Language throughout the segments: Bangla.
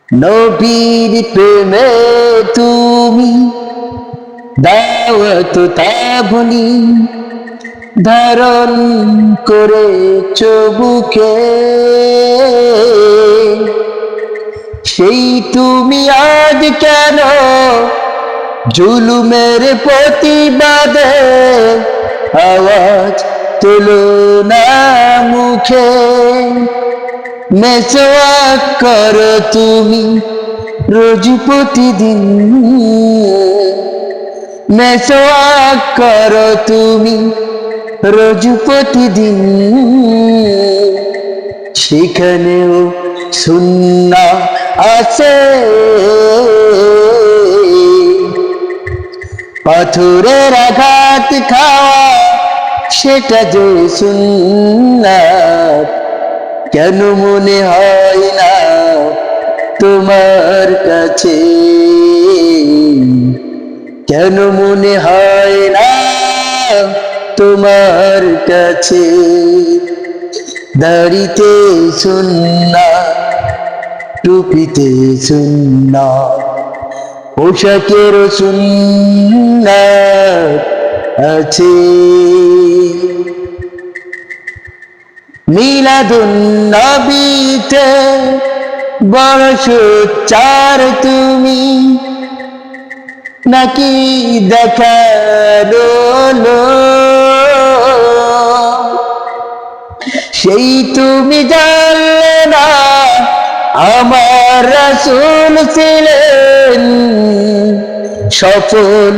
নবীর প্রেমে তুমি দাওয়াত তাবনি ধারণ করেছ বুকে, সেই তুমি আজ কেন জুলুমের প্রতিবাদে আওয়াজ তুলো না মুখে। মেসওয়াক করো তুমি রোজ প্রতিদিন, মেসওয়াক করো তুমি রোজ প্রতিদিন, সেখানেও সুন্নাহ আছে। পাথরের আঘাত খাওয়া সেটা যে সুন্নাত, কেন মনে হয় না তোমার কাছে? কেন মনে হয় না তোমার কাছে? দাড়িতে সুন্নাহ, টুপিতে সুন্নাহ, পোশাকের সুন্নাহ আছে। মিলাদুন নবীতে বড় সোচ্চার তুমি, নাকি দেখালো লোক? সেই তুমি জানলে না আমার রাসূল ছিলেন সফল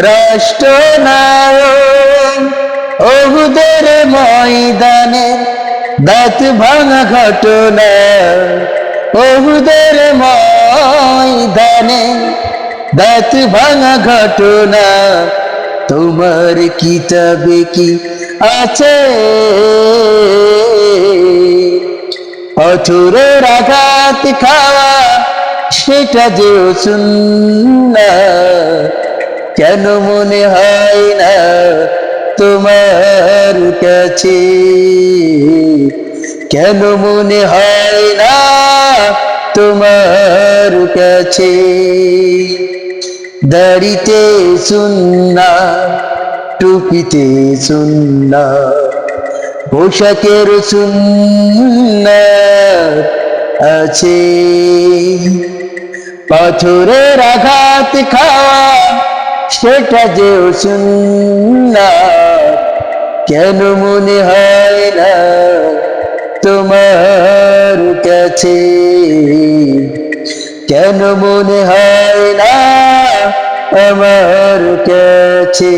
রাষ্ট্রনায়ক। ওহুদের ময়দানে দাঁত ভাঙা ঘটনা, ওহুদের ময়দানে দাঁত ভাঙা ঘটনা তোমার কিতাবে কি আছে? পাথরের আঘাত খাওয়া সেটা যে সুন্নাহ, কেন মনে হয় না তোমার কাছে? কেন মনে হয় না তোমার কাছে? দাড়িতে সুন্নাহ, টুপিতে সুন্নাহ, পোশাকের সুন্নাহ আছে। পাথরের আঘাত খাওয়া সেটা যে সুন্নাহ, কেন মনে হয় না তোমার কাছে? কেন মনে হয় না আমার কাছে?